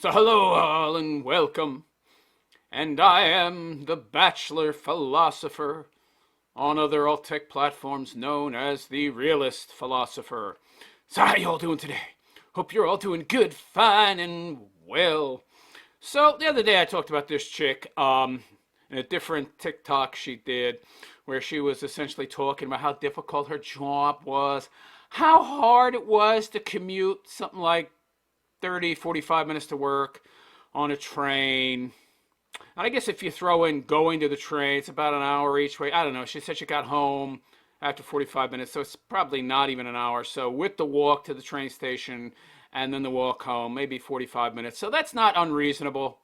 So hello all and welcome. And I am the Bachelor Philosopher, on other alt-tech platforms known as the Realist Philosopher. So how you all doing today? Hope you're all doing good, fine, and well. So the other day I talked about this chick in a different TikTok she did where she was essentially talking about how difficult her job was, how hard it was to commute something like 30, 45 minutes to work on a train. And I guess if you throw in going to the train, it's about an hour each way. I don't know. She said she got home after 45 minutes, so it's probably not even an hour. So with the walk to the train station and then the walk home, maybe 45 minutes. So that's not unreasonable.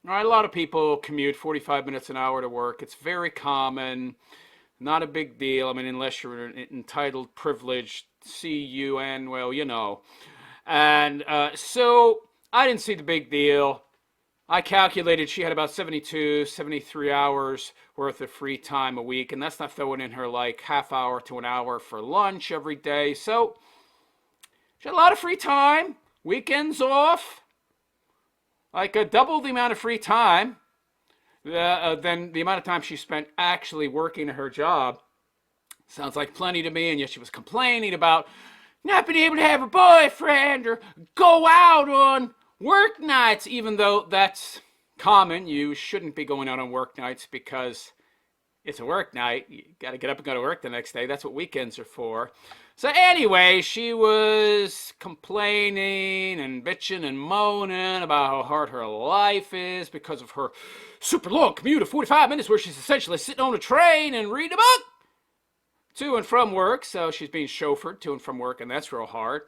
All right, a lot of people commute 45 minutes an hour to work. It's very common. Not a big deal. I mean, unless you're an entitled, privileged CUN, well, you know. And so I didn't see the big deal. I calculated she had about 72, 73 hours worth of free time a week, and that's not throwing in her like half hour to an hour for lunch every day. So she had a lot of free time, weekends off, like double the amount of free time than the amount of time she spent actually working at her job. Sounds like plenty to me, and yet she was complaining about not being able to have a boyfriend or go out on work nights, even though that's common. You shouldn't be going out on work nights because it's a work night. You got to get up and go to work the next day. That's what weekends are for. So anyway, she was complaining and bitching and moaning about how hard her life is because of her super long commute of 45 minutes where she's essentially sitting on a train and reading a book to and from work. So she's being chauffeured to and from work, and that's real hard.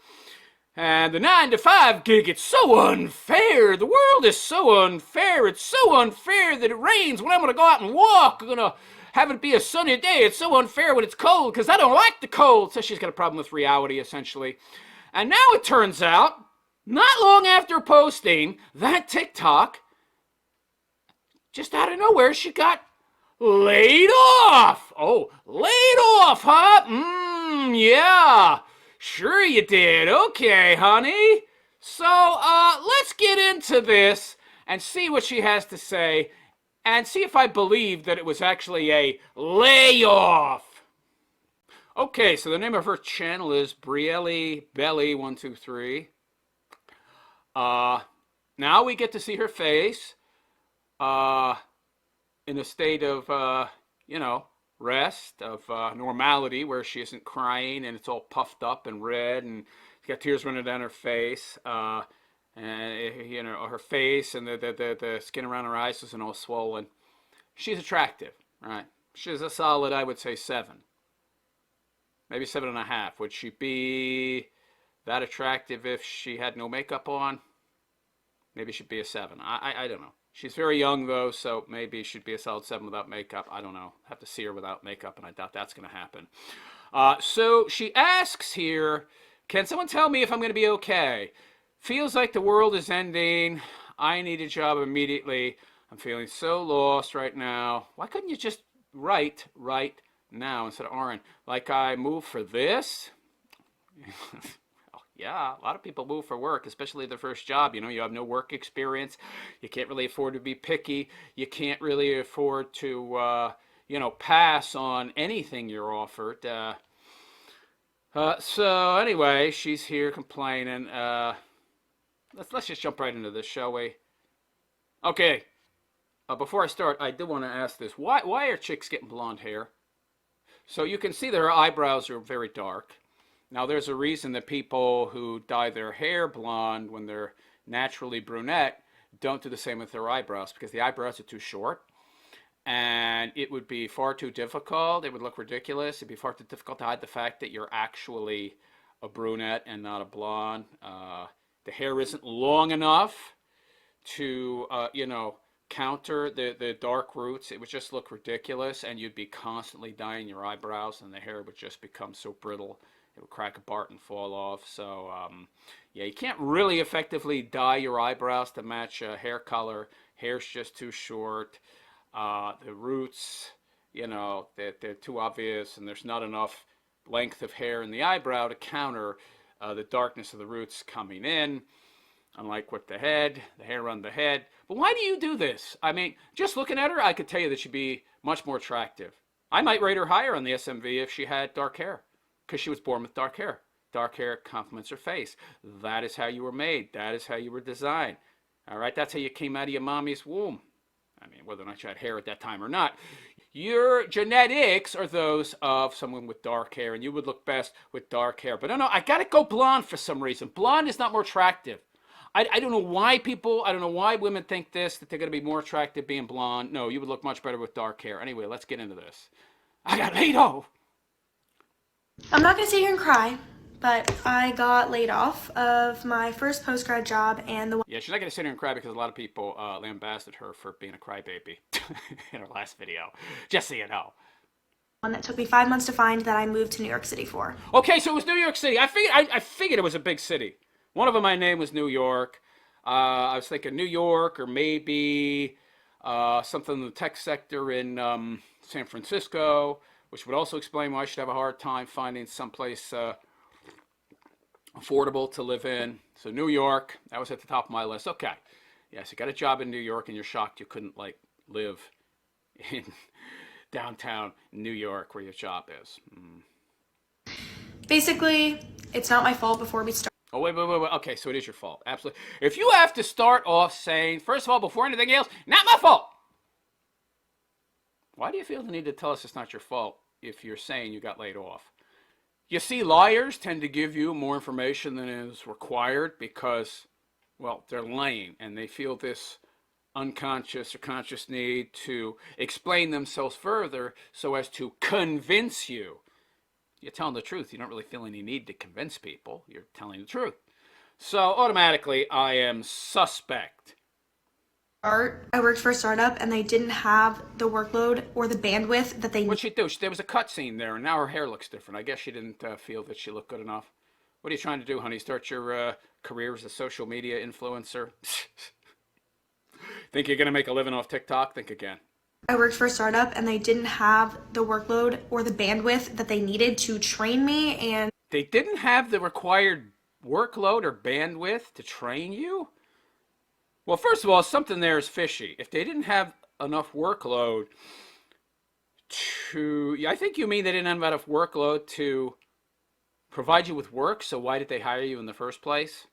And the 9 to 5 gig, it's so unfair. The world is so unfair. It's so unfair that it rains when I'm going to go out and walk. I'm going to have it be a sunny day. It's so unfair when it's cold because I don't like the cold. So she's got a problem with reality, essentially. And now it turns out, not long after posting that TikTok, just out of nowhere, she got laid off. Oh, laid off, huh? Yeah. Sure you did. Okay, honey. So, let's get into this and see what she has to say and see if I believe that it was actually a layoff. Okay, so the name of her channel is Brielle Belly 123. Now we get to see her face in a state of, rest, of normality, where she isn't crying and it's all puffed up and red and she's got tears running down her face. And her face and the skin around her eyes isn't all swollen. She's attractive, right? She's a solid, I would say, 7, maybe 7.5. Would she be that attractive if she had no makeup on? Maybe she'd be a 7. I don't know. She's very young, though, so maybe she'd be a solid 7 without makeup. I don't know. Have to see her without makeup, and I doubt that's going to happen. So she asks here, can someone tell me if I'm going to be okay? Feels like the world is ending. I need a job immediately. I'm feeling so lost right now. Why couldn't you just write right now instead of RN? Like I moved for this? Yeah, a lot of people move for work, especially their first job. You have no work experience. You can't really afford to be picky. You can't really afford to, pass on anything you're offered. So anyway, she's here complaining. Let's just jump right into this, shall we? Okay. Before I start, I do want to ask this: why are chicks getting blonde hair? So you can see that her eyebrows are very dark. Now, there's a reason that people who dye their hair blonde when they're naturally brunette don't do the same with their eyebrows, because the eyebrows are too short and it would be far too difficult. It would look ridiculous. It'd be far too difficult to hide the fact that you're actually a brunette and not a blonde. The hair isn't long enough to, counter the dark roots. It would just look ridiculous, and you'd be constantly dyeing your eyebrows, and the hair would just become so brittle it would crack apart and fall off. So, you can't really effectively dye your eyebrows to match hair color. Hair's just too short. The roots, they're too obvious, and there's not enough length of hair in the eyebrow to counter the darkness of the roots coming in. unlike with the hair on the head. But why do you do this? I mean, just looking at her, I could tell you that she'd be much more attractive. I might rate her higher on the SMV if she had dark hair, because she was born with dark hair. Dark hair complements her face. That is how you were made. That is how you were designed. All right, that's how you came out of your mommy's womb. I mean, whether or not you had hair at that time or not. Your genetics are those of someone with dark hair, and you would look best with dark hair. But no, I gotta go blonde for some reason. Blonde is not more attractive. I don't know why I don't know why women think this, that they're gonna be more attractive being blonde. No, you would look much better with dark hair. Anyway, let's get into this. I got laid off. I'm not going to sit here and cry, but I got laid off of my first post-grad job, and the Yeah, she's not going to sit here and cry because a lot of people lambasted her for being a crybaby in her last video. Just so you know. one that took me 5 months to find that I moved to New York City for. Okay, so it was New York City. I figured it was a big city. One of them I named was New York. I was thinking New York or maybe something in the tech sector in San Francisco, which would also explain why I should have a hard time finding someplace affordable to live in. So New York, that was at the top of my list. Okay, yes, you got a job in New York and you're shocked you couldn't like live in downtown New York where your job is. Basically, it's not my fault before we start. Oh, wait. Okay, so it is your fault. Absolutely. If you have to start off saying, first of all, before anything else, not my fault. Why do you feel the need to tell us it's not your fault if you're saying you got laid off? You see, liars tend to give you more information than is required because, well, they're lying and they feel this unconscious or conscious need to explain themselves further so as to convince you. You're telling the truth. You don't really feel any need to convince people. You're telling the truth. So automatically, I am suspect. I worked for a startup, and they didn't have the workload or the bandwidth that they What'd she do? There was a cut scene there, and now her hair looks different. I guess she didn't feel that she looked good enough. What are you trying to do, honey? Start your career as a social media influencer? Think you're going to make a living off TikTok? Think again. I worked for a startup, and they didn't have the workload or the bandwidth that they needed to train me, and They didn't have the required workload or bandwidth to train you? Well, first of all, something there is fishy. If they didn't have enough workload I think you mean they didn't have enough workload to provide you with work, so why did they hire you in the first place?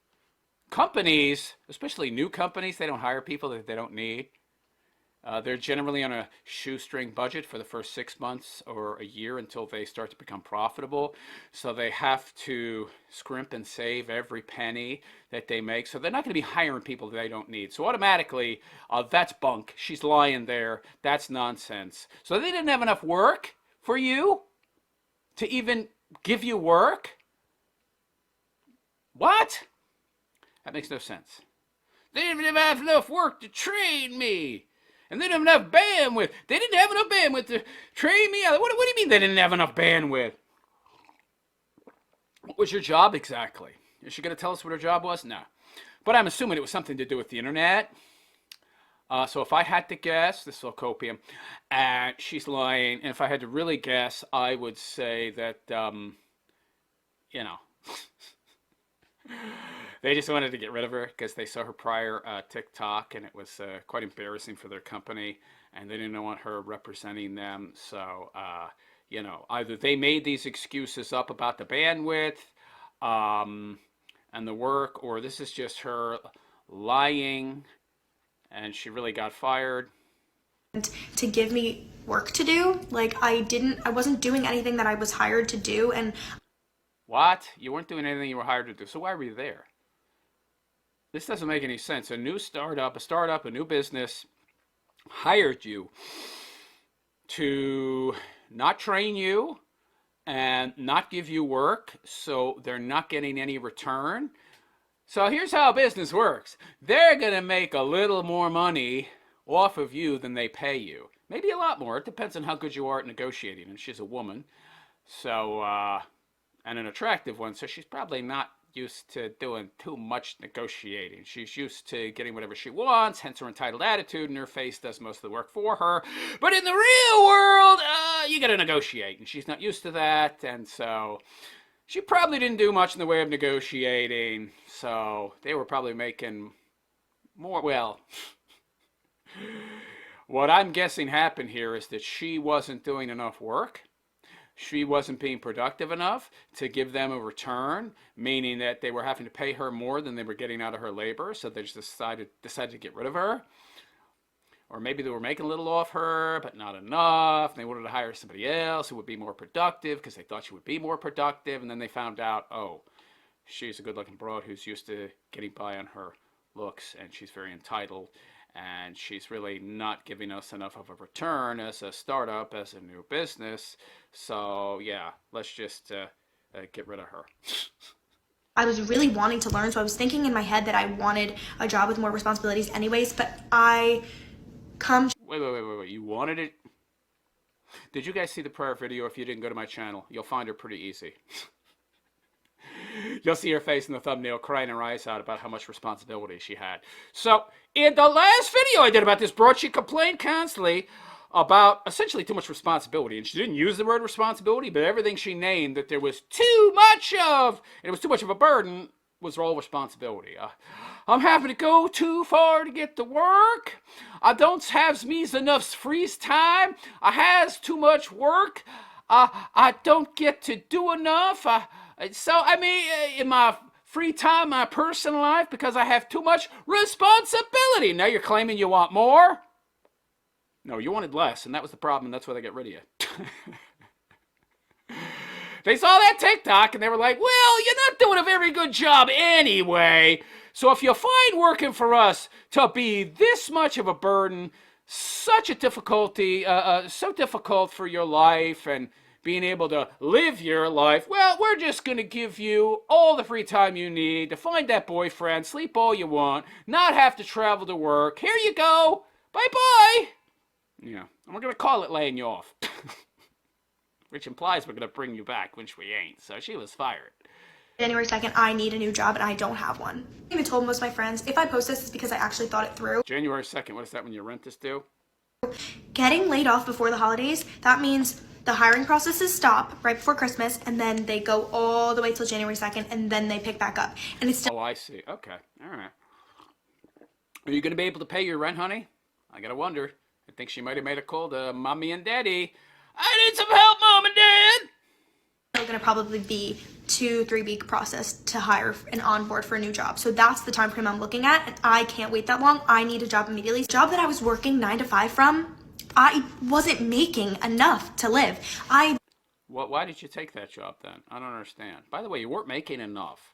Companies, especially new companies, they don't hire people that they don't need. They're generally on a shoestring budget for the first 6 months or a year until they start to become profitable. So they have to scrimp and save every penny that they make. So they're not going to be hiring people that they don't need. So automatically, that's bunk. She's lying there. That's nonsense. So they didn't have enough work for you to even give you work? What? That makes no sense. They didn't have enough work to train me. And they didn't have enough bandwidth. They didn't have enough bandwidth to train me. What do you mean they didn't have enough bandwidth? What was your job exactly? Is she going to tell us what her job was? No. But I'm assuming it was something to do with the internet. So if I had to guess, this is all copium, and she's lying. And if I had to really guess, I would say that, you know, they just wanted to get rid of her because they saw her prior TikTok, and it was quite embarrassing for their company, and they didn't want her representing them. So, you know, either they made these excuses up about the bandwidth and the work, or this is just her lying, and she really got fired. to give me work to do. Like I wasn't doing anything that I was hired to do, and What? You weren't doing anything you were hired to do, so why were you there? This doesn't make any sense. A new business hired you to not train you and not give you work, so they're not getting any return. So here's how business works. They're going to make a little more money off of you than they pay you. Maybe a lot more. It depends on how good you are at negotiating. And she's a woman, so, and an attractive one, so she's probably not used to doing too much negotiating. She's used to getting whatever she wants, hence her entitled attitude, and her face does most of the work for her. But in the real world, you got to negotiate, and she's not used to that, and so she probably didn't do much in the way of negotiating, so they were probably making more. Well, what I'm guessing happened here is that she wasn't doing enough work. She wasn't being productive enough to give them a return, meaning that they were having to pay her more than they were getting out of her labor, so they just decided to get rid of her. Or maybe they were making a little off her, but not enough. They wanted to hire somebody else who would be more productive because they thought she would be more productive. And then they found out, oh, she's a good-looking broad who's used to getting by on her looks, and she's very entitled, and she's really not giving us enough of a return as a startup, as a new business. So, yeah, let's just get rid of her. I was really wanting to learn, so I was thinking in my head that I wanted a job with more responsibilities anyways, but I come... Wait. You wanted it? Did you guys see the prior video? If you didn't, go to my channel. You'll find her pretty easy. You'll see her face in the thumbnail crying her eyes out about how much responsibility she had. So, in the last video I did about this broad, she complained constantly about essentially too much responsibility. And she didn't use the word responsibility, but everything she named that there was too much of, and it was too much of a burden, was all responsibility. I'm having to go too far to get to work. I don't have me enough free time. I has too much work. I don't get to do enough. In my free time, my personal life, because I have too much responsibility. Now you're claiming you want more? No, you wanted less, and that was the problem, and that's why they got rid of you. They saw that TikTok, and they were like, well, you're not doing a very good job anyway. So if you find working for us to be this much of a burden, such a difficulty, so difficult for your life and being able to live your life, well, we're just going to give you all the free time you need to find that boyfriend, sleep all you want, not have to travel to work. Here you go. Bye-bye. Yeah, and we're going to call it laying you off. Which implies we're going to bring you back, which we ain't. So she was fired. January 2nd, I need a new job, and I don't have one. I even told most of my friends, if I post this, it's because I actually thought it through. January 2nd, what is that when your rent is due? Getting laid off before the holidays, that means the hiring processes stop right before Christmas, and then they go all the way till January 2nd, and then they pick back up. And it's still... Oh, I see. Okay. All right. Are you going to be able to pay your rent, honey? I got to wonder. I think she might have made a call to mommy and daddy. I need some help, mom and dad. It's going to probably be 2-3 week process to hire and onboard for a new job. So that's the time frame I'm looking at, and I can't wait that long. I need a job immediately. The job that I was working 9 to 5 from, I wasn't making enough to live. Why did you take that job then? I don't understand. By the way, you weren't making enough.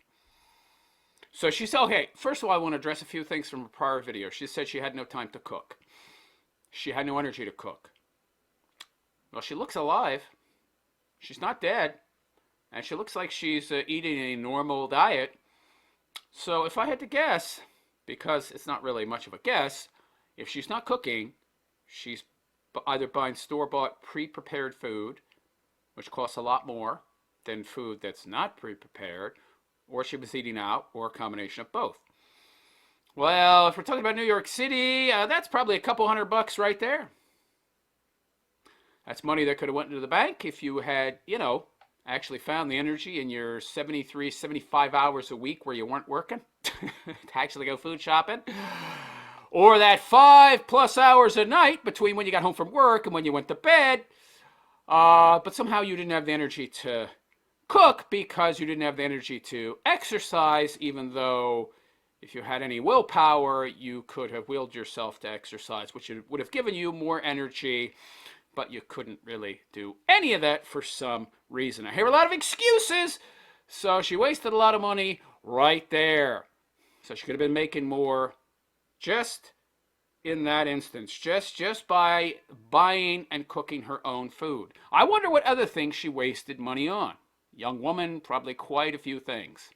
So she said, okay, first of all, I want to address a few things from a prior video. She said she had no time to cook. She had no energy to cook. Well, she looks alive. She's not dead. And she looks like she's eating a normal diet. So if I had to guess, because it's not really much of a guess, if she's not cooking, she's either buying store-bought pre-prepared food, which costs a lot more than food that's not pre-prepared, or she was eating out, or a combination of both. Well, if we're talking about New York City, that's probably a couple $100 right there. That's money that could have went into the bank if you had, actually found the energy in your 73, 75 hours a week where you weren't working to actually go food shopping. Or that 5+ hours a night between when you got home from work and when you went to bed. But somehow you didn't have the energy to cook because you didn't have the energy to exercise, even though if you had any willpower, you could have willed yourself to exercise, which would have given you more energy. But you couldn't really do any of that for some reason. I hear a lot of excuses. So she wasted a lot of money right there. So she could have been making more just in that instance, just by buying and cooking her own food. I wonder what other things she wasted money on. Young woman, probably quite a few things.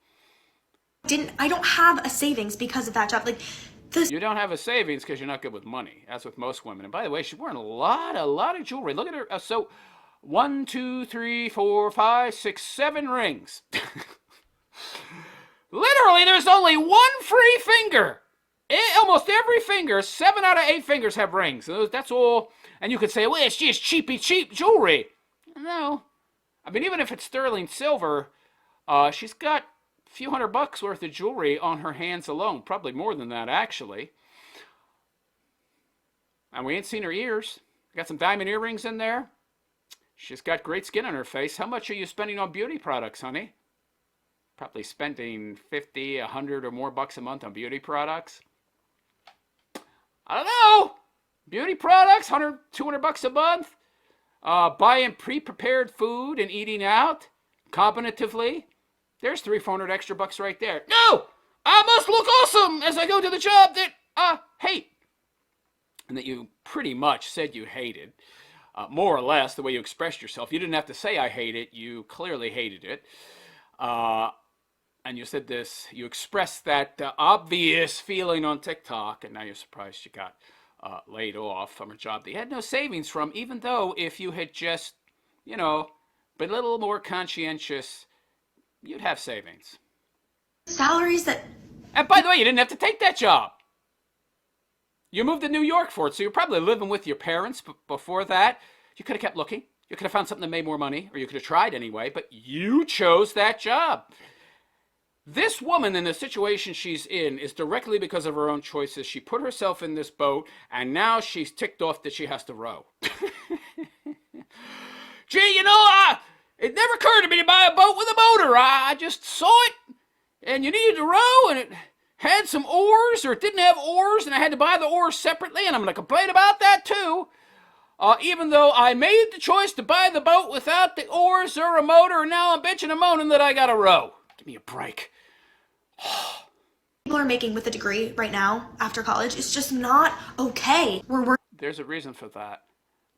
I don't have a savings because of that job. You don't have a savings because you're not good with money, as with most women. And by the way, she's wearing a lot of jewelry. Look at her. So 1, 2, 3, 4, 5, 6, 7 rings. Literally, there's only one free finger. Almost every finger, 7 out of 8 fingers have rings. That's all. And you could say, well, it's just cheap jewelry. No. I mean, even if it's sterling silver, She's got a few $100 worth of jewelry on her hands alone, probably more than that actually. And we ain't seen her ears. Got some diamond earrings in there. She's got great skin on her face. How much are you spending on beauty products, honey? Probably spending 50, 100 or more bucks a month on beauty products. I don't know. Beauty products, 100, 200 bucks a month. Buying pre-prepared food and eating out competitively. There's 300, 400 extra bucks right there. No! I must look awesome as I go to the job that I hate. And that you pretty much said you hated. More or less, the way you expressed yourself. You didn't have to say I hate it. You clearly hated it. And you said this, you expressed that obvious feeling on TikTok, and now you're surprised you got laid off from a job that you had no savings from, even though if you had just, been a little more conscientious, you'd have savings. Salaries that... And by the way, you didn't have to take that job. You moved to New York for it, so you're probably living with your parents before that. You could have kept looking. You could have found something that made more money, or you could have tried anyway, but you chose that job. This woman in the situation she's in is directly because of her own choices. She put herself in this boat, and now she's ticked off that she has to row. Gee, it never occurred to me to buy a boat with a motor. I just saw it, and you needed to row, and it had some oars, or it didn't have oars, and I had to buy the oars separately, and I'm going to complain about that too. Even though I made the choice to buy the boat without the oars or a motor, and now I'm bitching and moaning that I got to row. Give me a break. People are making with a degree right now after college. It's just not okay. There's a reason for that.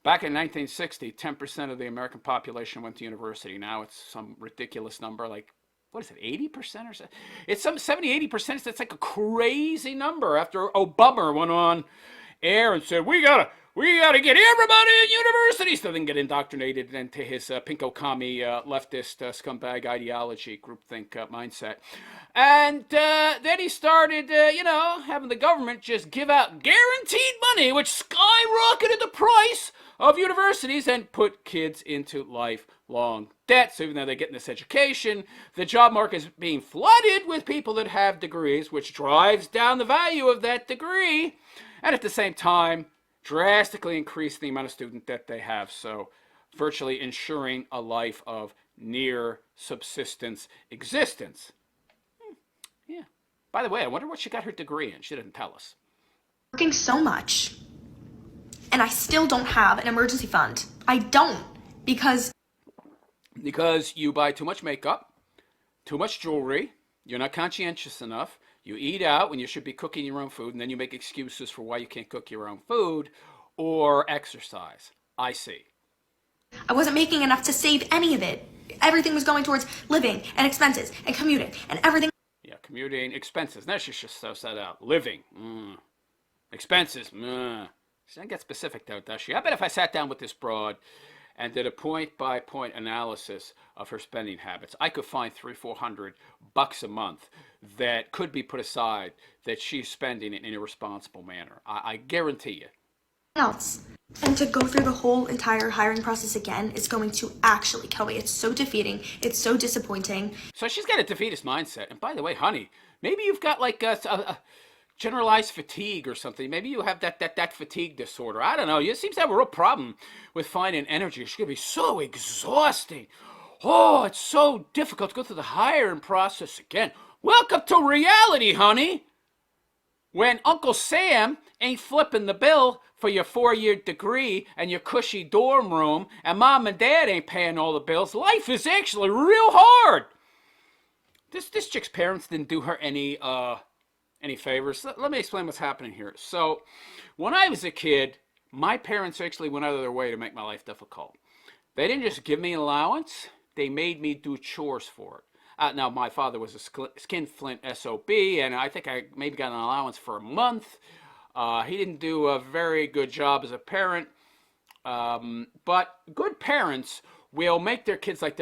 Back in 1960, 10% of the American population went to university. Now it's some ridiculous number, like, what is it, 80% or so? It's some 70, 80%. It's like a crazy number after Obama went on air and said, we gotta get everybody in university so they can get indoctrinated into his pinko commie leftist scumbag ideology, groupthink mindset. And then he started, having the government just give out guaranteed money, which skyrocketed the price of universities and put kids into lifelong debt. So even though they're getting this education, the job market is being flooded with people that have degrees, which drives down the value of that degree. And at the same time, drastically increase the amount of student debt they have, so virtually ensuring a life of near subsistence existence. Yeah. By the way, I wonder what she got her degree in. She didn't tell us. Working so much, and I still don't have an emergency fund. I don't, because you buy too much makeup, too much jewelry, you're not conscientious enough, you eat out when you should be cooking your own food, and then you make excuses for why you can't cook your own food, or exercise. I see. I wasn't making enough to save any of it. Everything was going towards living and expenses and commuting and everything. Yeah, commuting, expenses. Now she's just so set out. Living. Expenses. She doesn't get specific though, does she? I bet if I sat down with this broad and did a point-by-point analysis of her spending habits, I could find $300-400 a month that could be put aside that she's spending it in a responsible manner. I guarantee you. Else. And to go through the whole entire hiring process again is going to actually kill me. It's so defeating. It's so disappointing. So she's got a defeatist mindset. And by the way, honey, maybe you've got like a generalized fatigue or something. Maybe you have that fatigue disorder. I don't know. You seem to have a real problem with finding energy. It's going to be so exhausting. Oh, it's so difficult to go through the hiring process again. Welcome to reality, honey. When Uncle Sam ain't flipping the bill for your 4-year degree and your cushy dorm room, and mom and dad ain't paying all the bills, life is actually real hard. This chick's parents didn't do her any favors. Let me explain what's happening here. So, when I was a kid, my parents actually went out of their way to make my life difficult. They didn't just give me an allowance, they made me do chores for it. Now, my father was a skinflint SOB, and I think I maybe got an allowance for a month. He didn't do a very good job as a parent, but good parents will make their kids' life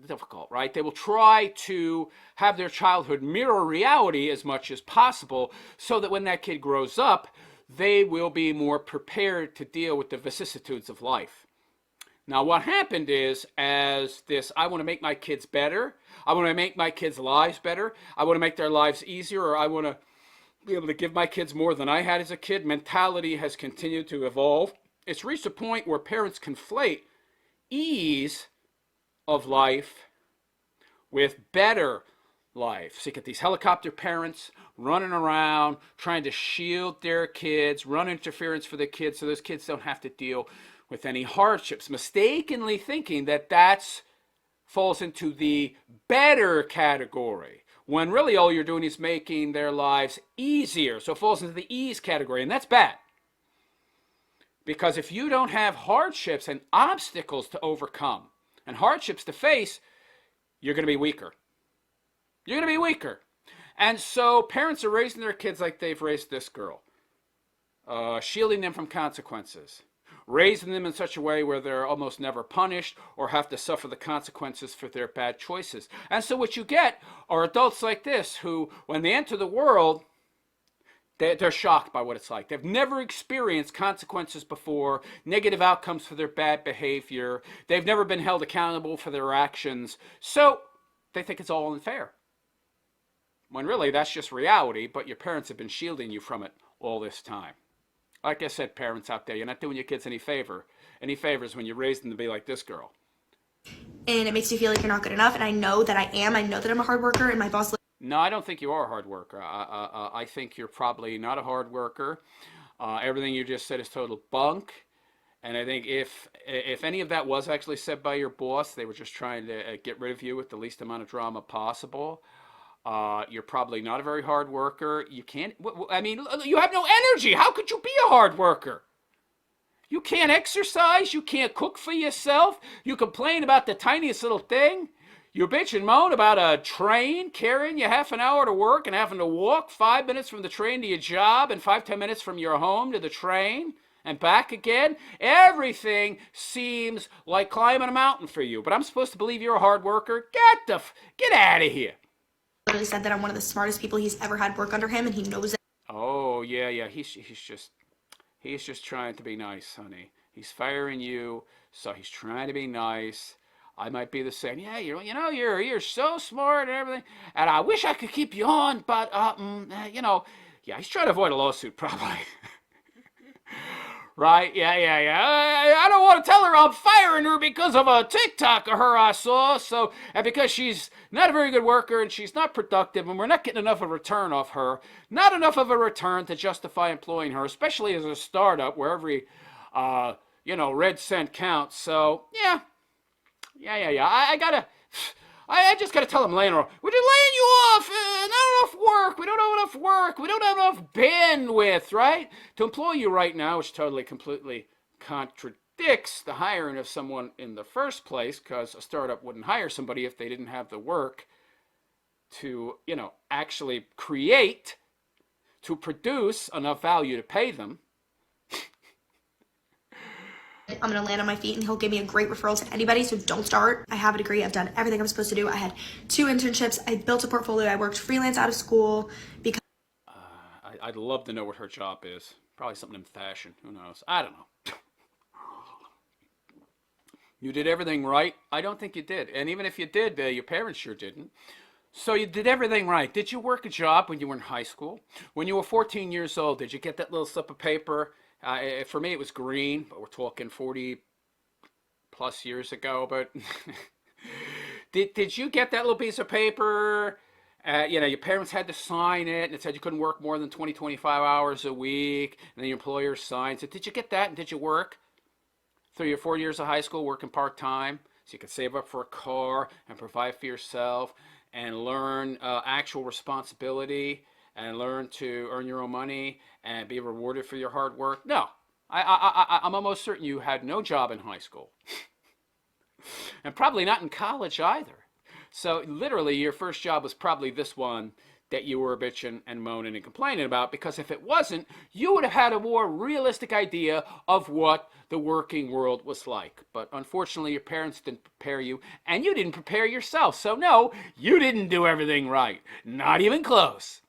difficult, right? They will try to have their childhood mirror reality as much as possible so that when that kid grows up, they will be more prepared to deal with the vicissitudes of life. Now, what happened is, as this, I want to make my kids better, I want to make my kids' lives better, I want to make their lives easier, or I want to be able to give my kids more than I had as a kid, mentality has continued to evolve. It's reached a point where parents conflate ease of life with better life. So you get these helicopter parents running around trying to shield their kids, run interference for the kids so those kids don't have to deal with any hardships, mistakenly thinking that that's falls into the better category, when really all you're doing is making their lives easier. So it falls into the ease category, and that's bad. Because if you don't have hardships and obstacles to overcome and hardships to face, you're going to be weaker. You're going to be weaker. And so parents are raising their kids like they've raised this girl, shielding them from consequences, raising them in such a way where they're almost never punished or have to suffer the consequences for their bad choices. And so what you get are adults like this who, when they enter the world, they're shocked by what it's like. They've never experienced consequences before, negative outcomes for their bad behavior. They've never been held accountable for their actions. So they think it's all unfair. When really that's just reality, but your parents have been shielding you from it all this time. Like I said, parents out there, you're not doing your kids any favors when you raise them to be like this girl. And it makes you feel like you're not good enough. And I know that I am. I know that I'm a hard worker, and my boss. No, I don't think you are a hard worker. I think you're probably not a hard worker. Everything you just said is total bunk. And I think if any of that was actually said by your boss, they were just trying to get rid of you with the least amount of drama possible. You're probably not a very hard worker. You can't, I mean, you have no energy. How could you be a hard worker? You can't exercise. You can't cook for yourself. You complain about the tiniest little thing. You bitch and moan about a train carrying you half an hour to work and having to walk 5 minutes from the train to your job and 5-10 minutes from your home to the train and back again. Everything seems like climbing a mountain for you. But I'm supposed to believe you're a hard worker? Get out of here. Literally said that I'm one of the smartest people he's ever had work under him, and he knows it. Oh yeah. He's just trying to be nice, honey. He's firing you, so he's trying to be nice. I might be the same. Yeah, you're so smart and everything, and I wish I could keep you on, but yeah, he's trying to avoid a lawsuit probably. Right? Yeah. I don't want to tell her I'm firing her because of a TikTok of her I saw, and because she's not a very good worker and she's not productive and we're not getting enough of a return off her. Not enough of a return to justify employing her, especially as a startup where every, red cent counts. So, yeah. I just gotta tell him laying off. We're just laying you off. Not enough work. We don't have enough work. We don't have enough bandwidth, right? To employ you right now, which totally, completely contradicts the hiring of someone in the first place, because a startup wouldn't hire somebody if they didn't have the work to, actually create, to produce enough value to pay them. I'm going to land on my feet, and he'll give me a great referral to anybody, so don't start. I have a degree. I've done everything I'm supposed to do. I had 2 internships. I built a portfolio. I worked freelance out of school because... I'd love to know what her job is. Probably something in fashion. Who knows? I don't know. You did everything right? I don't think you did. And even if you did, your parents sure didn't. So you did everything right. Did you work a job when you were in high school? When you were 14 years old, did you get that little slip of paper? For me, it was green, but we're talking 40 plus years ago. But did you get that little piece of paper? Your parents had to sign it, and it said you couldn't work more than 20, 25 hours a week, and then your employer signs it. Did you get that, and did you work through your 4 years of high school working part-time so you could save up for a car and provide for yourself and learn actual responsibility and learn to earn your own money and be rewarded for your hard work? No. I'm almost certain you had no job in high school. And probably not in college either. So literally your first job was probably this one that you were bitching and moaning and complaining about, because if it wasn't, you would have had a more realistic idea of what the working world was like. But unfortunately, your parents didn't prepare you, and you didn't prepare yourself. So no, you didn't do everything right. Not even close.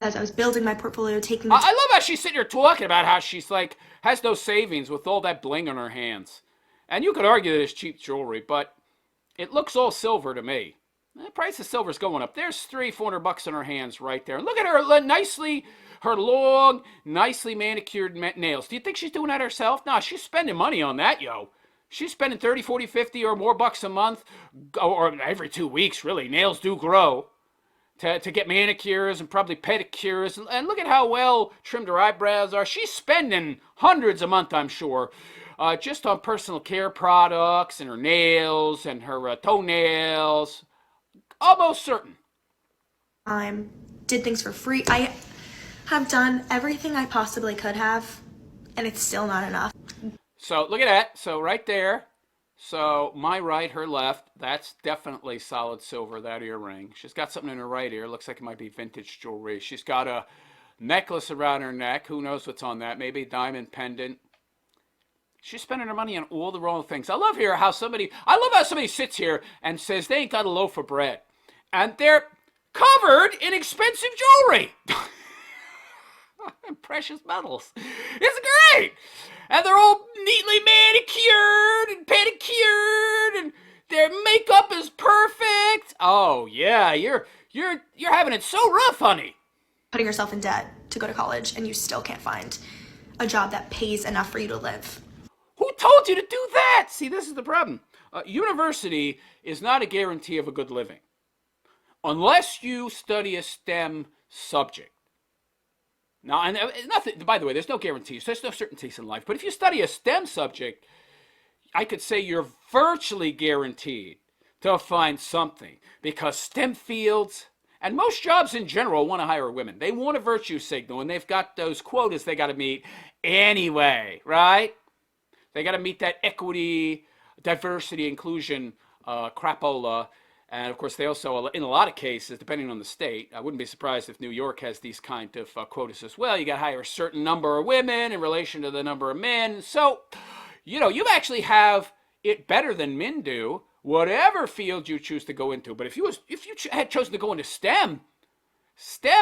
As I was building my portfolio, taking... I love how she's sitting here talking about how she's like, has no savings with all that bling on her hands. And you could argue that it's cheap jewelry, but it looks all silver to me. The price of silver's going up. There's $300-400 in her hands right there. Look at her long, nicely manicured nails. Do you think she's doing that herself? No, she's spending money on that, yo. She's spending 30, 40, 50 or more bucks a month, or every 2 weeks, really. Nails do grow. To get manicures and probably pedicures. And look at how well trimmed her eyebrows are. She's spending hundreds a month, I'm sure, just on personal care products and her nails and her toenails. Almost certain. I did things for free. I have done everything I possibly could have, and it's still not enough. So look at that. So right there. So my right, her left, that's definitely solid silver, that earring. She's got something in her right ear. Looks like it might be vintage jewelry. She's got a necklace around her neck. Who knows what's on that? Maybe a diamond pendant. She's spending her money on all the wrong things. I love how somebody sits here and says they ain't got a loaf of bread. And they're covered in expensive jewelry. And precious metals. It's great. And they're all neatly manicured and pedicured, and their makeup is perfect. Oh yeah, you're having it so rough, honey. Putting yourself in debt to go to college, and you still can't find a job that pays enough for you to live. Who told you to do that? See, this is the problem. University is not a guarantee of a good living, unless you study a STEM subject. Now, and nothing. By the way, there's no guarantees. There's no certainties in life. But if you study a STEM subject, I could say you're virtually guaranteed to find something, because STEM fields and most jobs in general want to hire women. They want a virtue signal, and they've got those quotas they got to meet anyway, right? They got to meet that equity, diversity, inclusion crapola. And of course, they also, in a lot of cases, depending on the state, I wouldn't be surprised if New York has these kind of quotas as well. You got to hire a certain number of women in relation to the number of men. So, you actually have it better than men do, whatever field you choose to go into. But if you had chosen to go into STEM,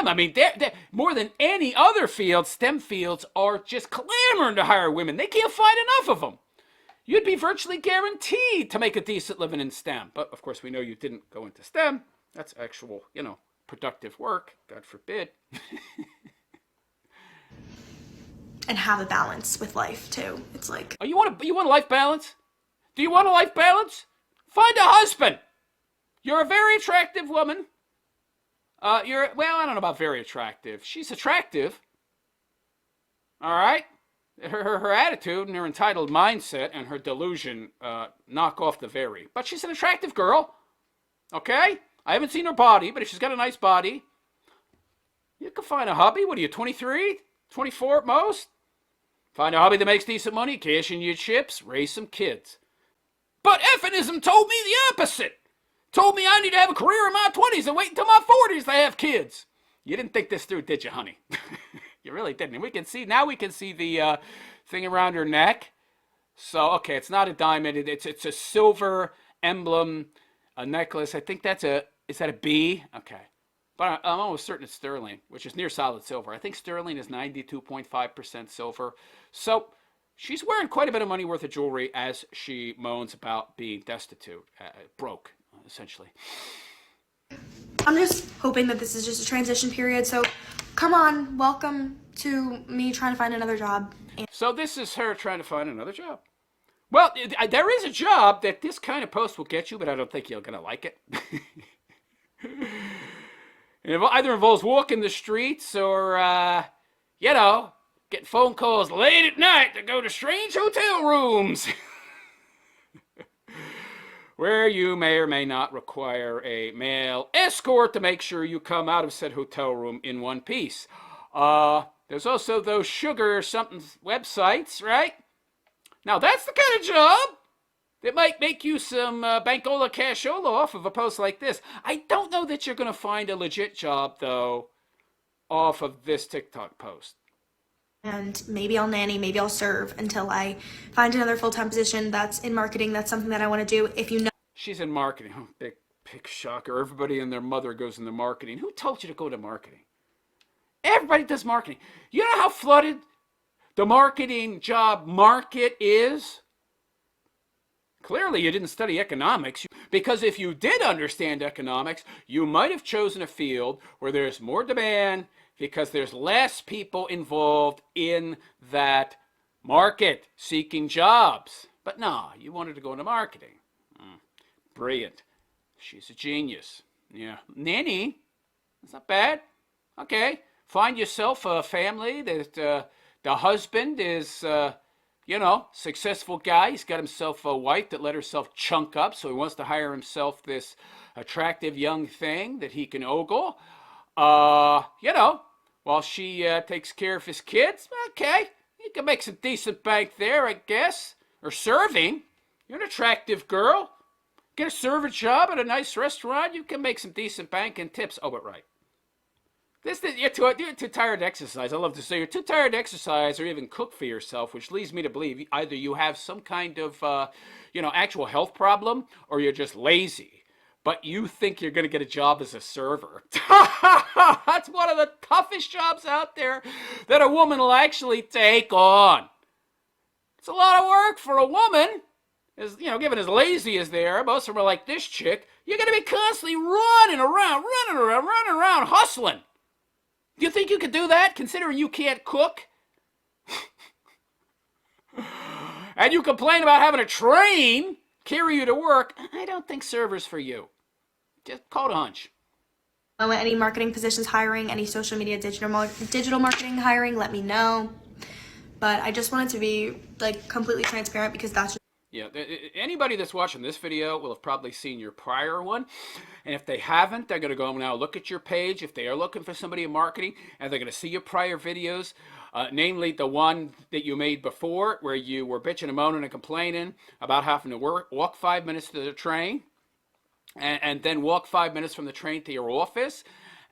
I mean, they're more than any other field, STEM fields are just clamoring to hire women. They can't find enough of them. You'd be virtually guaranteed to make a decent living in STEM. But, of course, we know you didn't go into STEM. That's actual, productive work. God forbid. And have a balance with life, too. It's like... Oh, you want a life balance? Do you want a life balance? Find a husband. You're a very attractive woman. I don't know about very attractive. She's attractive. All right? Her attitude and her entitled mindset and her delusion knock off the very. But she's an attractive girl, okay? I haven't seen her body, but if she's got a nice body, you can find a hubby. What are you, 23? 24 at most? Find a hubby that makes decent money, cash in your chips, raise some kids. But Effinism told me the opposite. Told me I need to have a career in my 20s and wait until my 40s to have kids. You didn't think this through, did you, honey? You really didn't. And we can see the thing around her neck. So, okay, it's not a diamond. It's a silver emblem, a necklace. I think is that a B? Okay. But I'm almost certain it's sterling, which is near solid silver. I think sterling is 92.5% silver. So she's wearing quite a bit of money worth of jewelry as she moans about being destitute, broke, essentially. I'm just hoping that this is just a transition period. So come on, welcome to me trying to find another job. So this is her trying to find another job. Well, there is a job that this kind of post will get you, but I don't think you're going to like it. It either involves walking the streets or, getting phone calls late at night to go to strange hotel rooms. Where you may or may not require a male escort to make sure you come out of said hotel room in one piece. There's also those sugar something websites, right? Now that's the kind of job that might make you some bankola cashola off of a post like this. I don't know that you're going to find a legit job, though, off of this TikTok post. And maybe I'll nanny, maybe I'll serve until I find another full-time position that's in marketing. That's something that I want to do. If you know. She's in marketing. Oh, big shocker. Everybody and their mother goes into marketing. Who told you to go to marketing? Everybody does marketing. You know how flooded the marketing job market is? Clearly, you didn't study economics, because if you did understand economics, you might have chosen a field where there's more demand because there's less people involved in that market seeking jobs. But no, you wanted to go into marketing. Brilliant. She's a genius. Yeah. Nanny, that's not bad. Okay. Find yourself a family that the husband is successful guy. He's got himself a wife that let herself chunk up, so he wants to hire himself this attractive young thing that he can ogle. While she takes care of his kids. Okay, you can make some decent bank there, I guess. Or serving. You're an attractive girl. Get a server job at a nice restaurant. You can make some decent bank and tips. Oh, but right. You're too tired to exercise. I love to say you're too tired to exercise or even cook for yourself, which leads me to believe either you have some kind of, actual health problem, or you're just lazy. But you think you're going to get a job as a server. That's one of the toughest jobs out there that a woman will actually take on. It's a lot of work for a woman. Given as lazy as they are, most of them are like this chick. You're going to be constantly running around, hustling. Do you think you could do that, considering you can't cook? And you complain about having a train carry you to work? I don't think server's for you. Just call it a hunch. Any marketing positions hiring, any social media digital marketing hiring, let me know. But I just wanted to be completely transparent, because that's Yeah, anybody that's watching this video will have probably seen your prior one. And if they haven't, they're going to go now look at your page. If they are looking for somebody in marketing, and they're going to see your prior videos, namely the one that you made before where you were bitching and moaning and complaining about having to walk 5 minutes to the train and then walk 5 minutes from the train to your office,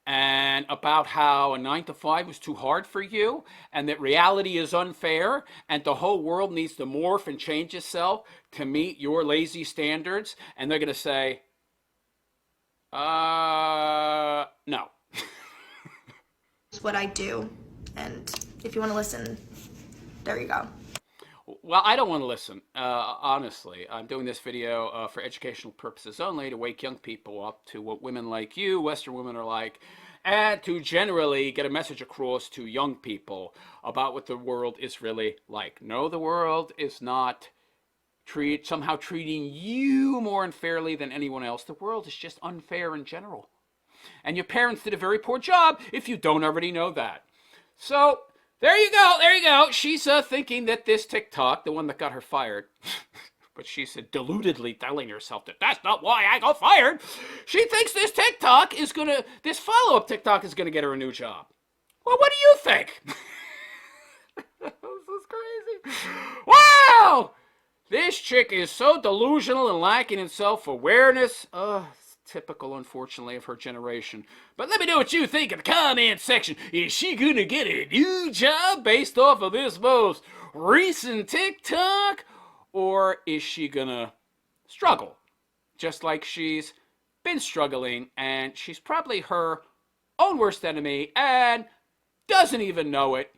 and about how a 9 to 5 was too hard for you, and that reality is unfair, and the whole world needs to morph and change itself to meet your lazy standards. And they're going to say, no. It's what I do. And if you want to listen, there you go. Well, I don't want to listen, honestly. I'm doing this video for educational purposes only, to wake young people up to what women like you, Western women, are like, and to generally get a message across to young people about what the world is really like. No, the world is not somehow treating you more unfairly than anyone else. The world is just unfair in general. And your parents did a very poor job if you don't already know that. So, there you go. She's thinking that this TikTok, the one that got her fired, but she's deludedly telling herself that that's not why I got fired. She thinks this follow-up TikTok is gonna get her a new job. Well, what do you think? This is crazy. Wow! This chick is so delusional and lacking in self-awareness. Typical, unfortunately, of her generation. But let me know what you think in the comment section. Is she gonna get a new job based off of this most recent TikTok? Or is she gonna struggle? Just like she's been struggling, and she's probably her own worst enemy and doesn't even know it.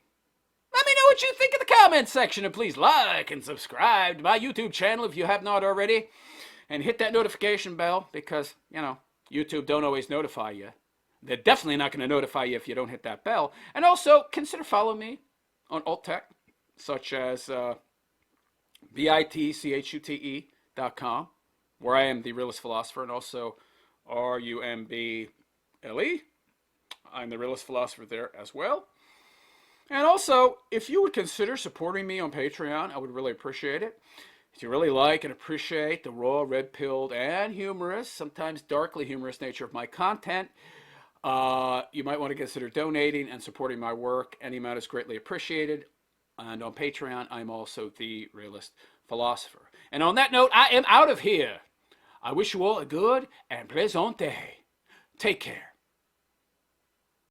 Let me know what you think in the comment section, and please like and subscribe to my YouTube channel if you have not already. And hit that notification bell, because, YouTube don't always notify you. They're definitely not going to notify you if you don't hit that bell. And also, consider following me on alt tech, such as bitchute.com, where I am the realist philosopher, and also RUMBLE. I'm the realist philosopher there as well. And also, if you would consider supporting me on Patreon, I would really appreciate it. If you really like and appreciate the raw, red-pilled, and humorous, sometimes darkly humorous nature of my content, you might want to consider donating and supporting my work. Any amount is greatly appreciated. And on Patreon, I'm also the realist philosopher. And on that note, I am out of here. I wish you all a good and pleasant day. Take care.